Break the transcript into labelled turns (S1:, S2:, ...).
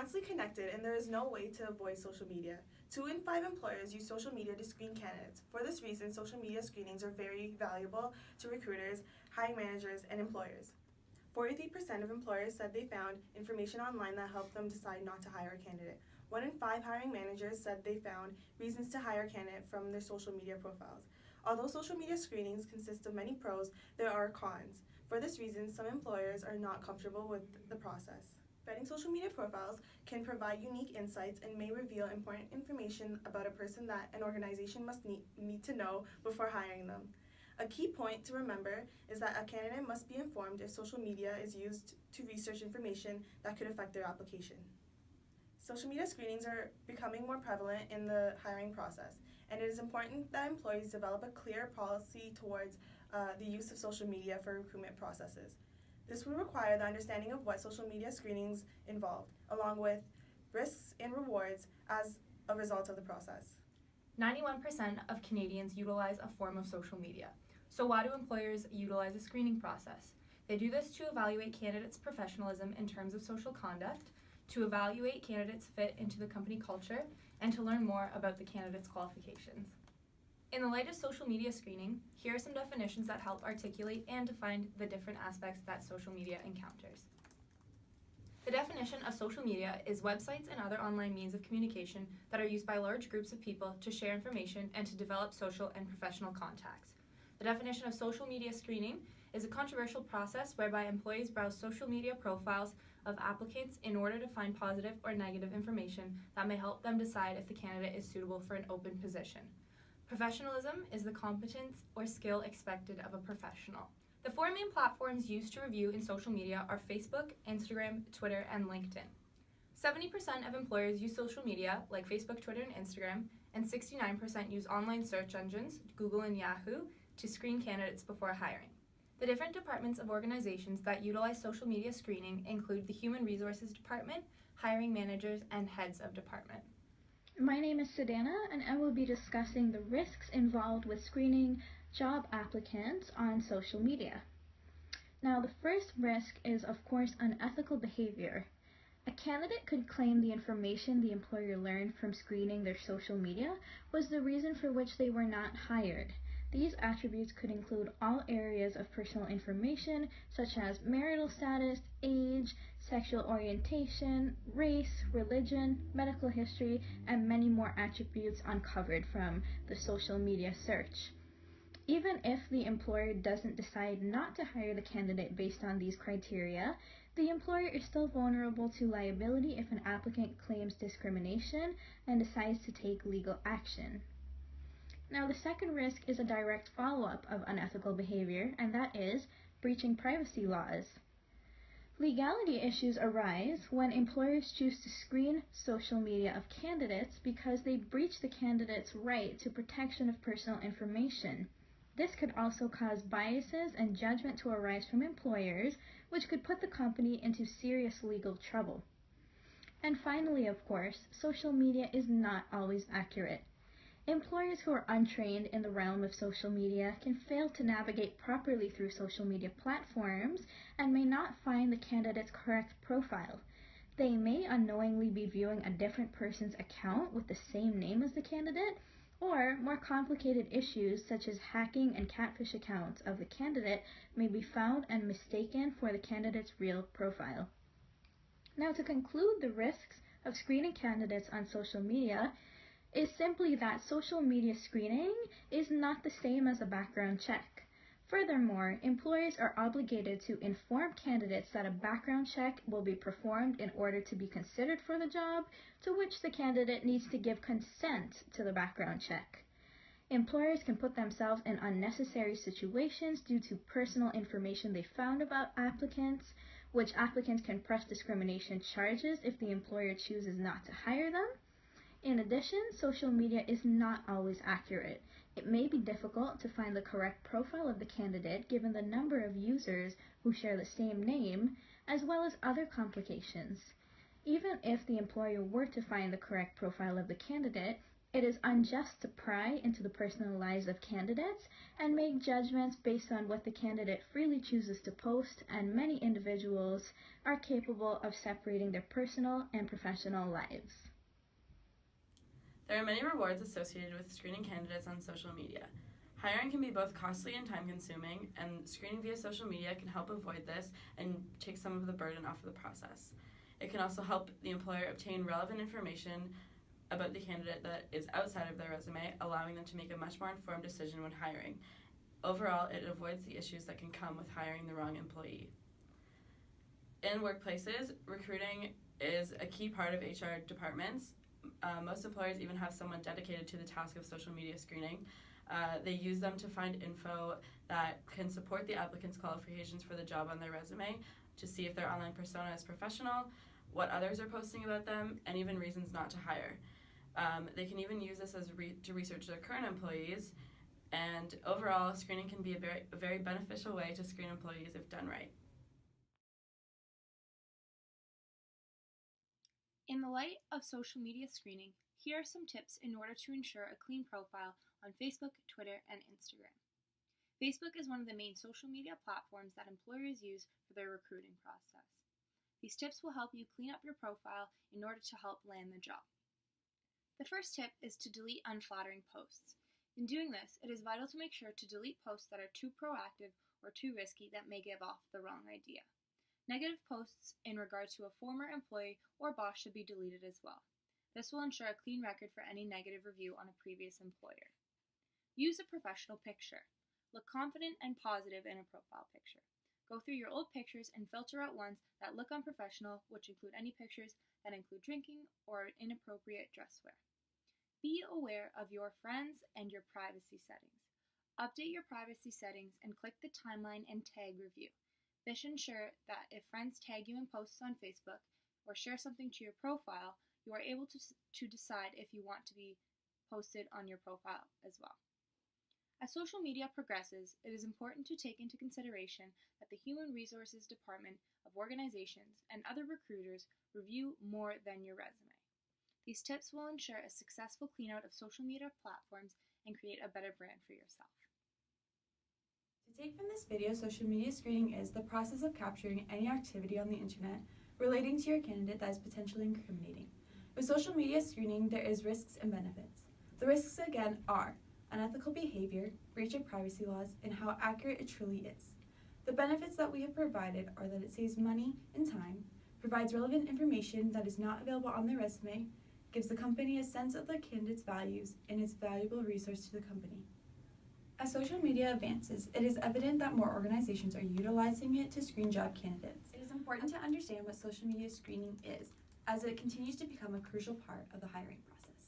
S1: constantly connected and there is no way to avoid social media. 2 in 5 employers use social media to screen candidates. For this reason, social media screenings are very valuable to recruiters, hiring managers, and employers. 43% of employers said they found information online that helped them decide not to hire a candidate. 1 in 5 hiring managers said they found reasons to hire a candidate from their social media profiles. Although social media screenings consist of many pros, there are cons. For this reason, some employers are not comfortable with the process. Vetting social media profiles can provide unique insights and may reveal important information about a person that an organization must need to know before hiring them. A key point to remember is that a candidate must be informed if social media is used to research information that could affect their application. Social media screenings are becoming more prevalent in the hiring process, and it is important that employees develop a clear policy towards the use of social media for recruitment processes. This will require the understanding of what social media screenings involve, along with risks and rewards as a result of the process.
S2: 91% of Canadians utilize a form of social media. So why do employers utilize a screening process? They do this to evaluate candidates' professionalism in terms of social conduct, to evaluate candidates' fit into the company culture, and to learn more about the candidate's qualifications. In the light of social media screening, here are some definitions that help articulate and define the different aspects that social media encounters. The definition of social media is websites and other online means of communication that are used by large groups of people to share information and to develop social and professional contacts. The definition of social media screening is a controversial process whereby employees browse social media profiles of applicants in order to find positive or negative information that may help them decide if the candidate is suitable for an open position. Professionalism is the competence or skill expected of a professional. The 4 main platforms used to review in social media are Facebook, Instagram, Twitter, and LinkedIn. 70% of employers use social media, like Facebook, Twitter, and Instagram, and 69% use online search engines, Google and Yahoo, to screen candidates before hiring. The different departments of organizations that utilize social media screening include the Human Resources Department, hiring managers, and heads of department.
S3: My name is Sadana, and I will be discussing the risks involved with screening job applicants on social media. Now, the first risk is, of course, unethical behavior. A candidate could claim the information the employer learned from screening their social media was the reason for which they were not hired. These attributes could include all areas of personal information, such as marital status, age, sexual orientation, race, religion, medical history, and many more attributes uncovered from the social media search. Even if the employer doesn't decide not to hire the candidate based on these criteria, the employer is still vulnerable to liability if an applicant claims discrimination and decides to take legal action. Now, the second risk is a direct follow-up of unethical behavior, and that is breaching privacy laws. Legality issues arise when employers choose to screen social media of candidates because they breach the candidate's right to protection of personal information. This could also cause biases and judgment to arise from employers, which could put the company into serious legal trouble. And finally, of course, social media is not always accurate. Employers who are untrained in the realm of social media can fail to navigate properly through social media platforms and may not find the candidate's correct profile. They may unknowingly be viewing a different person's account with the same name as the candidate, or more complicated issues such as hacking and catfish accounts of the candidate may be found and mistaken for the candidate's real profile. Now, to conclude the risks of screening candidates on social media is simply that social media screening is not the same as a background check. Furthermore, employers are obligated to inform candidates that a background check will be performed in order to be considered for the job, to which the candidate needs to give consent to the background check. Employers can put themselves in unnecessary situations due to personal information they found about applicants, which applicants can press discrimination charges if the employer chooses not to hire them. In addition, social media is not always accurate. It may be difficult to find the correct profile of the candidate given the number of users who share the same name, as well as other complications. Even if the employer were to find the correct profile of the candidate, It is unjust to pry into the personal lives of candidates and make judgments based on what the candidate freely chooses to post, and many individuals are capable of separating their personal and professional lives.
S4: There are many rewards associated with screening candidates on social media. Hiring can be both costly and time-consuming, and screening via social media can help avoid this and take some of the burden off of the process. It can also help the employer obtain relevant information about the candidate that is outside of their resume, allowing them to make a much more informed decision when hiring. Overall, it avoids the issues that can come with hiring the wrong employee. In workplaces, recruiting is a key part of HR departments. Most employers even have someone dedicated to the task of social media screening. They use them to find info that can support the applicant's qualifications for the job on their resume, to see if their online persona is professional, what others are posting about them, and even reasons not to hire. They can even use this to research their current employees, and overall, screening can be a very beneficial way to screen employees if done right.
S2: In the light of social media screening, here are some tips in order to ensure a clean profile on Facebook, Twitter, and Instagram. Facebook is one of the main social media platforms that employers use for their recruiting process. These tips will help you clean up your profile in order to help land the job. The first tip is to delete unflattering posts. In doing this, it is vital to make sure to delete posts that are too proactive or too risky that may give off the wrong idea. Negative posts in regard to a former employee or boss should be deleted as well. This will ensure a clean record for any negative review on a previous employer. Use a professional picture. Look confident and positive in a profile picture. Go through your old pictures and filter out ones that look unprofessional, which include any pictures that include drinking or inappropriate dress wear. Be aware of your friends and your privacy settings. Update your privacy settings and click the timeline and tag review. This ensures that if friends tag you in posts on Facebook or share something to your profile, you are able to decide if you want to be posted on your profile as well. As social media progresses, it is important to take into consideration that the Human Resources Department of organizations and other recruiters review more than your resume. These tips will ensure a successful cleanout of social media platforms and create a better brand for yourself.
S1: To take from this video, social media screening is the process of capturing any activity on the internet relating to your candidate that is potentially incriminating. With social media screening, there is risks and benefits. The risks, again, are unethical behavior, breach of privacy laws, and how accurate it truly is. The benefits that we have provided are that it saves money and time, provides relevant information that is not available on their resume, gives the company a sense of the candidate's values, and is a valuable resource to the company. As social media advances, it is evident that more organizations are utilizing it to screen job candidates. It is important to understand what social media screening is, as it continues to become a crucial part of the hiring process.